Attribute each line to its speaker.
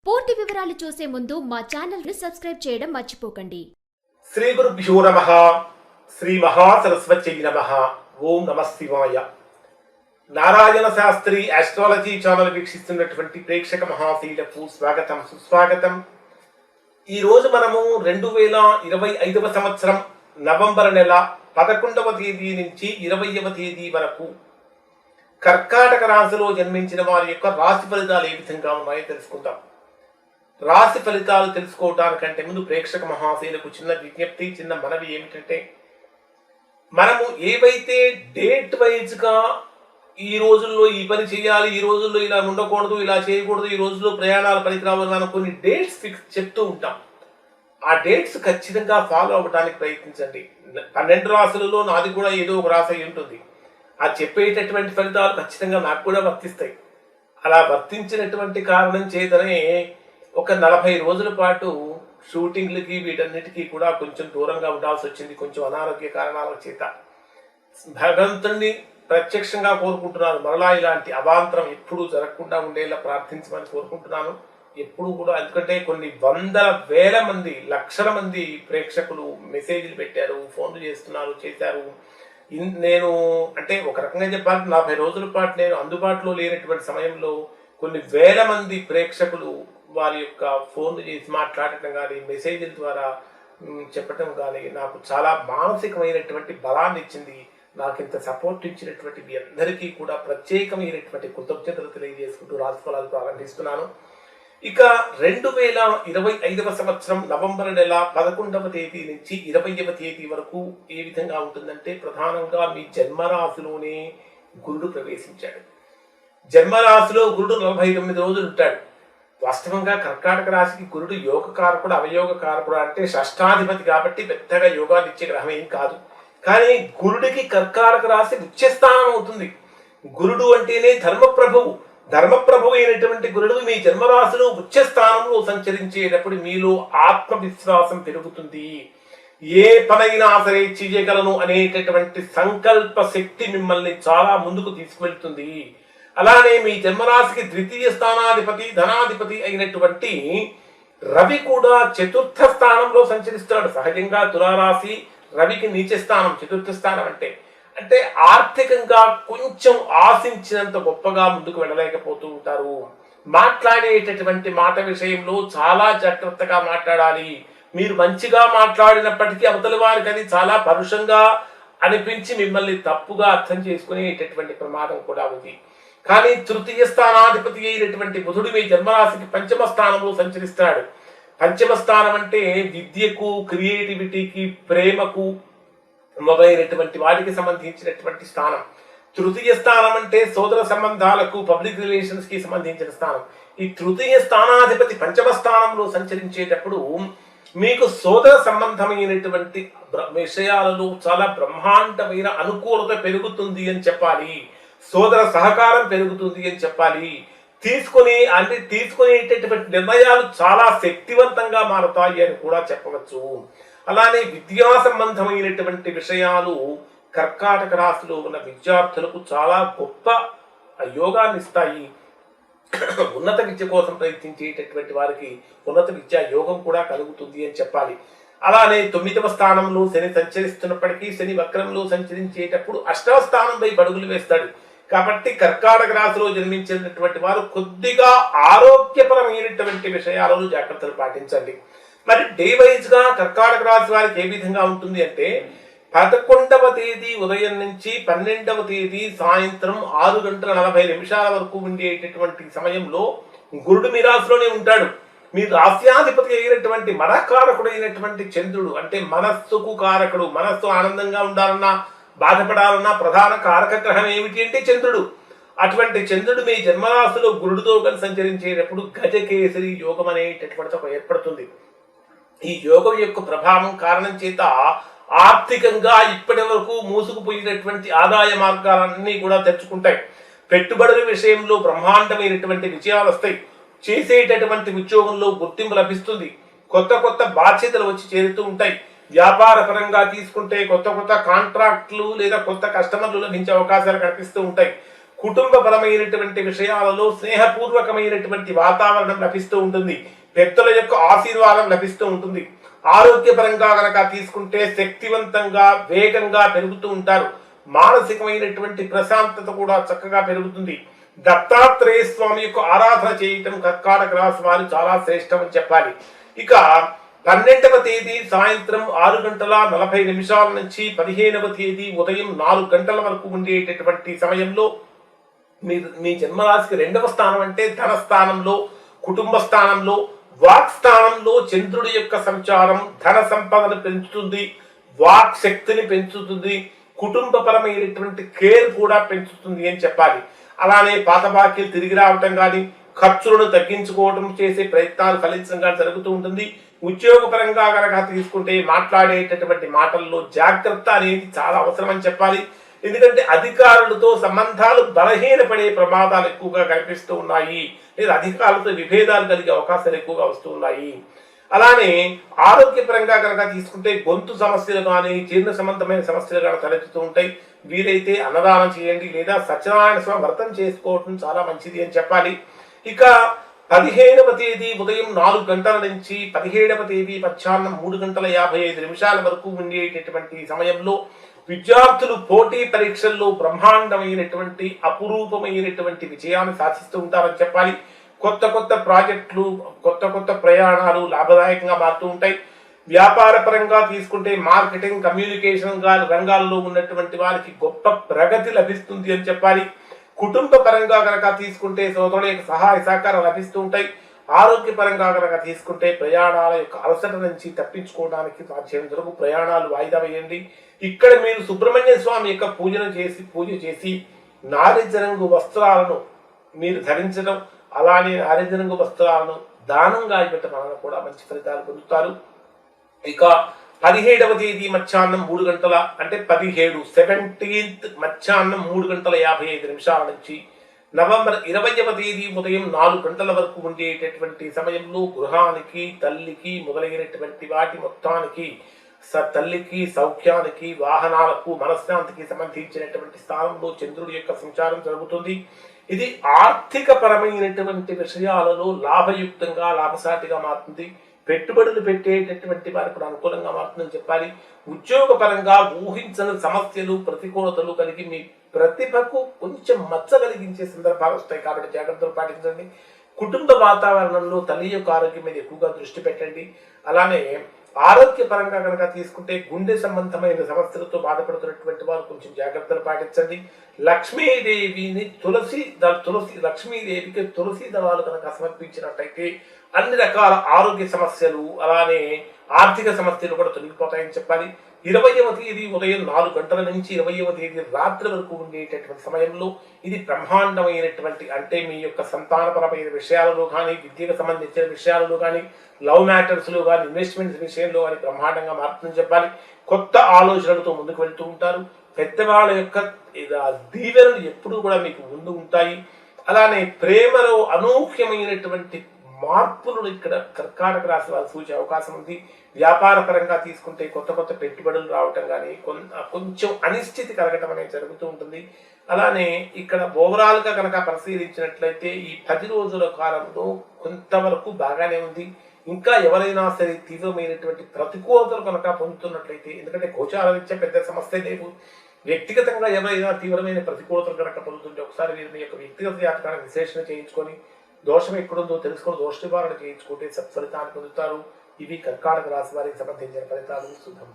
Speaker 1: పూర్తి వివరాలు చూసే ముందు మా ఛానల్ ని సబ్స్క్రైబ్ చేయడం మర్చిపోకండి.
Speaker 2: శ్రీ గురుభ్యో నమః. శ్రీ మహాసరస్వత్యై నమః. ఓం నమః శివాయ. నారాయణ శాస్త్రి ఆస్ట్రాలజీ ఛానల్ వీక్షిస్తున్నటువంటి ప్రేక్షక మహాశీలకు స్వాగతం, సుస్వాగతం. ఈ రోజు మనము 2025 సంవత్సరం నవంబర్ నెల 11వ తేదీ నుంచి 20వ తేదీ వరకు కర్కాటక రాశిలో జన్మించిన వారి యొక్క రాశి ఫలితాలు ఏ విధంగా ఉన్నాయో తెలుసుకుందాం. రాశి ఫలితాలు తెలుసుకోవడానికంటే ముందు ప్రేక్షక మహాశీలకు చిన్న విజ్ఞప్తి, చిన్న మనవి ఏమిటంటే, మనము ఏవైతే డేట్ వైజ్గా ఈ రోజుల్లో ఈ పని చేయాలి, ఈ రోజుల్లో ఇలా ఉండకూడదు, ఇలా చేయకూడదు, ఈ రోజుల్లో ప్రయాణాలు పనికిరావాలి, మనం కొన్ని డేట్స్ ఫిక్స్ చెప్తూ ఉంటాం. ఆ డేట్స్ ఖచ్చితంగా ఫాలో అవ్వడానికి ప్రయత్నించండి. 12 రాశులలో నాది కూడా ఏదో ఒక రాశి అయి ఉంటుంది. ఆ చెప్పేటటువంటి ఫలితాలు ఖచ్చితంగా నాకు కూడా వర్తిస్తాయి. అలా వర్తించినటువంటి కారణం చేతనే ఒక 40 రోజుల పాటు షూటింగ్లకి వీటన్నిటికీ కూడా కొంచెం దూరంగా ఉండాల్సి వచ్చింది, కొంచెం అనారోగ్య కారణాల చేత. భగవంతుణ్ణి ప్రత్యక్షంగా కోరుకుంటున్నాను, మరలా ఇలాంటి అవాంతరం ఎప్పుడూ జరగకుండా ఉండేలా ప్రార్థించమని కోరుకుంటున్నాను. ఎప్పుడు కూడా, ఎందుకంటే కొన్ని వందల వేల మంది, లక్షల మంది ప్రేక్షకులు మెసేజ్లు పెట్టారు, ఫోన్లు చేశారు. నేను అంటే ఒక రకంగా చెప్పాలంటే 40 రోజుల పాటు నేను అందుబాటులో లేనటువంటి సమయంలో కొన్ని వేల మంది ప్రేక్షకులు వారి యొక్క ఫోన్లు చేసి మాట్లాడటం కానీ, మెసేజ్ల ద్వారా చెప్పటం కానీ నాకు చాలా మానసికమైనటువంటి బలాన్ని ఇచ్చింది. నాకు ఇంత సపోర్ట్ ఇచ్చినటువంటి మీ అందరికీ కూడా ప్రత్యేకమైనటువంటి కృతజ్ఞతలు తెలియజేసుకుంటూ రాశిఫలాలు ప్రారంభిస్తున్నాను. ఇక 2025 సంవత్సరం నవంబర్ నెల 11వ తేదీ నుంచి 20వ తేదీ వరకు ఏ విధంగా ఉంటుందంటే, ప్రధానంగా మీ జన్మరాశిలోనే గురుడు ప్రవేశించాడు. జన్మరాశిలో గురుడు 49 రోజులు ఉంటాడు. వాస్తవంగా కర్కాటక రాశికి గురుడు యోగ కారకుడు, అవయోగ కారకుడు, అంటే షష్టాధిపతి కాబట్టి పెద్దగా యోగాన్ని ఇచ్చే గ్రహం ఏం కాదు. కానీ గురుడికి కర్కాటక రాశి ఉచ్చస్థానం అవుతుంది. గురుడు అంటేనే ధర్మప్రభువు అయినటువంటి గురుడు మీ జన్మరాశిలో ఉచ్చస్థానంలో సంచరించేటప్పుడు మీలో ఆత్మవిశ్వాసం పెరుగుతుంది. ఏ పనైనా సరే చేయగలను అనేటటువంటి సంకల్ప శక్తి మిమ్మల్ని చాలా ముందుకు తీసుకువెళ్తుంది. అలానే మీ జన్మరాశికి ద్వితీయ స్థానాధిపతి, ధనాధిపతి అయినటువంటి రవి కూడా చతుర్థ స్థానంలో సంచరిస్తాడు. సహజంగా తులారాశి రవికి నీచ స్థానం, చతుర్థ స్థానం అంటే ఆర్థికంగా కొంచెం ఆశించినంత గొప్పగా ముందుకు వెళ్ళలేకపోతూ ఉంటారు. మాట్లాడేటటువంటి మాట విషయంలో చాలా జాగ్రత్తగా మాట్లాడాలి. మీరు మంచిగా మాట్లాడినప్పటికీ అవతలి వారికి అది చాలా పరుషంగా అనిపించి మిమ్మల్ని తప్పుగా అర్థం చేసుకునేటటువంటి ప్రమాదం కూడా ఉంది. కానీ తృతీయ స్థానాధిపతి అయినటువంటి బుధుడు మీ జన్మరాశికి పంచమ స్థానంలో సంచరిస్తాడు. పంచమ స్థానం అంటే విద్యకు, క్రియేటివిటీకి, ప్రేమకు మొదలైనటువంటి వాటికి సంబంధించినటువంటి స్థానం. తృతీయ స్థానం అంటే సోదర సంబంధాలకు, పబ్లిక్ రిలేషన్స్ కి సంబంధించిన స్థానం. ఈ తృతీయ స్థానాధిపతి పంచమ స్థానంలో సంచరించేటప్పుడు మీకు సోదర సంబంధమైనటువంటి విషయాలలో చాలా బ్రహ్మాండమైన అనుకూలత పెరుగుతుంది అని చెప్పాలి. సోదర సహకారం పెరుగుతుంది అని చెప్పాలి. తీసుకునేటటువంటి నిర్ణయాలు చాలా శక్తివంతంగా మారుతాయి అని కూడా చెప్పవచ్చు. అలానే విద్యా సంబంధమైనటువంటి విషయాలు కర్కాటక రాశిలో ఉన్న విద్యార్థులకు చాలా గొప్ప యోగాన్ని ఇస్తాయి. ఉన్నత విద్య కోసం ప్రయత్నించేటటువంటి వారికి ఉన్నత విద్యా యోగం కూడా కలుగుతుంది అని చెప్పాలి. అలానే 9వ స్థానంలో శని సంచరిస్తున్నప్పటికీ శని వక్రంలో సంచరించేటప్పుడు 8వ స్థానంపై అడుగులు వేస్తాడు. కాబట్టి కర్కాటక రాశిలో జన్మించినటువంటి వారు కొద్దిగా ఆరోగ్యపరమైనటువంటి విషయాలలో జాగ్రత్తలు పాటించండి. మరి డే వైజ్ గా కర్కాటక రాశి వారికి ఏ విధంగా ఉంటుంది అంటే, 11వ తేదీ ఉదయం నుంచి 12వ తేదీ సాయంత్రం 6:40 వరకు ఉండేటటువంటి సమయంలో గురుడు మీ రాశిలోనే ఉంటాడు. మీ రాశ్యాధిపతి అయినటువంటి మనఃకారకుడు అయినటువంటి చంద్రుడు, అంటే మనస్సుకు కారకుడు, మనస్సు ఆనందంగా ఉండాలన్నా బాధపడాలన్నా ప్రధాన కారక గ్రహం ఏమిటి అంటే చంద్రుడు. అటువంటి చంద్రుడు మీ జన్మరాశిలో గురుడితో కలిసి సంచరించేటప్పుడు గజకేసరి యోగం అనేటటువంటి ఒక ఏర్పడుతుంది. ఈ యోగం యొక్క ప్రభావం కారణం చేత ఆర్థికంగా ఇప్పటి వరకు మూసుకుపోయినటువంటి ఆదాయ మార్గాలన్నీ కూడా తెచ్చుకుంటాయి. పెట్టుబడుల విషయంలో బ్రహ్మాండమైనటువంటి విజయాలు వస్తాయి. చేసేటటువంటి ఉద్యోగంలో గుర్తింపు లభిస్తుంది. కొత్త బాధ్యతలు వచ్చి చేరుతూ ఉంటాయి. వ్యాపార పరంగా తీసుకుంటే కొత్త కాంట్రాక్టులు లేదా కొత్త కస్టమర్లు లభించే అవకాశాలు కనిపిస్తూ ఉంటాయి. కుటుంబపరమైనటువంటి విషయాలలో స్నేహపూర్వకమైనటువంటి వాతావరణం లభిస్తూ ఉంటుంది. పెద్దల యొక్క ఆశీర్వాదం లభిస్తూ ఉంటుంది. ఆరోగ్యపరంగా కనుక తీసుకుంటే శక్తివంతంగా వేగంగా పెరుగుతూ ఉంటారు. మానసికమైనటువంటి ప్రశాంతత కూడా చక్కగా పెరుగుతుంది. దత్తాత్రేయ స్వామి యొక్క ఆరాధన చేయటం కర్కాటక రాశి వారు చాలా శ్రేష్టం అని చెప్పాలి. ఇక 12వ తేదీ సాయంత్రం 6:40 నుంచి 15వ తేదీ ఉదయం 4 గంటల వరకు ఉండేటటువంటి సమయంలో మీ జన్మరాశికి 2వ స్థానం అంటే ధనస్థానంలో, కుటుంబ స్థానంలో, వాక్ స్థానంలో చంద్రుడి యొక్క సంచారం ధన సంపదను పెంచుతుంది, వాక్ శక్తిని పెంచుతుంది, కుటుంబపరమైనటువంటి కేర్ కూడా పెంచుతుంది అని చెప్పాలి. అలానే పాత బాకీలు తిరిగి రావటం కానీ, ఖర్చులను తగ్గించుకోవడం చేసే ప్రయత్నాలు ఫలితంగా జరుగుతూ ఉంటుంది. ఉద్యోగపరంగా కనుక తీసుకుంటే మాట్లాడేటటువంటి మాటల్లో జాగ్రత్త అనేది చాలా అవసరం అని చెప్పాలి. ఎందుకంటే అధికారులతో సంబంధాలు బలహీనపడే ప్రమాదాలు ఎక్కువగా కనిపిస్తూ ఉన్నాయి, లేదా అధికారులతో విభేదాలు కలిగే అవకాశాలు ఎక్కువగా వస్తూ ఉన్నాయి. అలానే ఆరోగ్యపరంగా కనుక తీసుకుంటే గొంతు సమస్యలు కానీ, జీర్ణ సంబంధమైన సమస్యలు కానీ తలెత్తుతూ ఉంటాయి. వీలైతే అన్నదానం చేయండి, లేదా సత్యనారాయణ స్వామి వ్రతం చేసుకోవటం చాలా మంచిది అని చెప్పాలి. ఇక 15వ తేదీ ఉదయం 4 గంటల నుంచి 17వ తేదీ మధ్యాహ్నం 3:55 వరకు ఉండేటటువంటి సమయంలో విద్యార్థులు పోటీ పరీక్షల్లో బ్రహ్మాండమైనటువంటి అపురూపమైనటువంటి విజయాన్ని సాధిస్తూ ఉంటారని చెప్పాలి. కొత్త కొత్త ప్రాజెక్టులు, కొత్త కొత్త ప్రయాణాలు లాభదాయకంగా మారుతూ ఉంటాయి. వ్యాపార పరంగా తీసుకుంటే మార్కెటింగ్, కమ్యూనికేషన్ రంగాల్లో ఉన్నటువంటి వారికి గొప్ప ప్రగతి లభిస్తుంది అని చెప్పాలి. కుటుంబ పరంగా కనుక తీసుకుంటే సోదరుల యొక్క సహాయ సహకారం లభిస్తూ ఉంటాయి. ఆరోగ్యపరంగా కనుక తీసుకుంటే ప్రయాణాల యొక్క అలసట నుంచి తప్పించుకోవడానికి సాధ్యం వరకు ప్రయాణాలు వాయిదా వేయండి. ఇక్కడ మీరు సుబ్రహ్మణ్య స్వామి యొక్క పూజ చేసి నారింజ రంగు వస్త్రాలను మీరు ధరించడం, అలానే నారింజ రంగు వస్త్రాలను దానంగా ఇవ్వటం వలన కూడా మంచి ఫలితాలు పొందుతారు. ఇక 17వ తేదీ మధ్యాహ్నం 3 గంటల అంటే 17th మధ్యాహ్నం 3:55 నుంచి నవంబర్ 20వ తేదీ ఉదయం 4 గంటల వరకు ఉండేటటువంటి సమయంలో గృహానికి, తల్లికి మొదలైనటువంటి వాటి మొత్తానికి, తల్లికి సౌఖ్యానికి, వాహనాలకు, మనశ్శాంతికి సంబంధించినటువంటి స్థానంలో చంద్రుడి యొక్క సంచారం జరుగుతుంది. ఇది ఆర్థిక పరమైనటువంటి విషయాలలో లాభయుక్తంగా, లాభసాటిగా మారుతుంది. పెట్టుబడులు పెట్టేటటువంటి వారికి కూడా అనుకూలంగా మారుతుందని చెప్పాలి. ఉద్యోగ పరంగా ఊహించని సమస్యలు, ప్రతికూలతలు కలిగి మీ ప్రతిభకు కొంచెం మచ్చ కలిగించే సందర్భాలు వస్తాయి, కాబట్టి జాగ్రత్తలు పాటించండి. కుటుంబ వాతావరణంలో తల్లి యొక్క ఆరోగ్యం మీద ఎక్కువగా దృష్టి పెట్టండి. అలానే ఆరోగ్యపరంగా కనుక తీసుకుంటే గుండె సంబంధమైన సమస్యలతో బాధపడుతున్నటువంటి వారు కొంచెం జాగ్రత్తలు పాటించండి. లక్ష్మీదేవిని లక్ష్మీదేవికి తులసి దళాలు కనుక సమర్పించినట్టయితే అన్ని రకాల ఆరోగ్య సమస్యలు, అలానే ఆర్థిక సమస్యలు కూడా తొలగిపోతాయని చెప్పాలి. 20వ తేదీ ఉదయం 4 గంటల నుంచి 20వ తేదీ రాత్రి వరకు ఉండేటటువంటి సమయంలో ఇది బ్రహ్మాండమైనటువంటి, అంటే మీ యొక్క సంతానపరమైన విషయాలలో కానీ, విద్యకు సంబంధించిన విషయాలలో కానీ, లవ్ మ్యాటర్స్లో కానీ, ఇన్వెస్ట్మెంట్స్ విషయంలో కానీ బ్రహ్మాండంగా మారుతుందని చెప్పాలి. కొత్త ఆలోచనలతో ముందుకు వెళ్తూ ఉంటారు. పెద్దవాళ్ళ యొక్క దీవెనలు ఎప్పుడూ కూడా మీకు ముందు ఉంటాయి. అలానే ప్రేమలో అనూహ్యమైనటువంటి మార్పులు ఇక్కడ కర్కాటక రాశి వారు సూచే అవకాశం ఉంది. వ్యాపార పరంగా తీసుకుంటే కొత్త కొత్త పెట్టుబడులు రావటం కానీ, కొంచెం అనిశ్చితి కలగటం అనేది జరుగుతూ ఉంటుంది. అలానే ఇక్కడ ఓవరాల్గా కనుక పరిశీలించినట్లయితే ఈ 10 రోజుల కాలంలో కొంతవరకు బాగానే ఉంది. ఇంకా ఎవరైనా సరే తీవ్రమైనటువంటి ప్రతికూలతలు కనుక పొందుతున్నట్లయితే, ఎందుకంటే గోచారరీత్యా పెద్ద సమస్య లేవు, వ్యక్తిగతంగా ఎవరైనా తీవ్రమైన ప్రతికూలతలు కనుక పొందుతుంటే ఒకసారి మీరు మీ యొక్క వ్యక్తిగత జాతకాన్ని విశ్లేషణ చేయించుకొని దోషం ఎక్కడుందో తెలుసుకొని దోష నివారణ చేయించుకుంటే సత్ఫలితాన్ని పొందుతారు. ఇవి కర్కాటక రాశి వారికి సంబంధించిన ఫలితాలు. శుభం.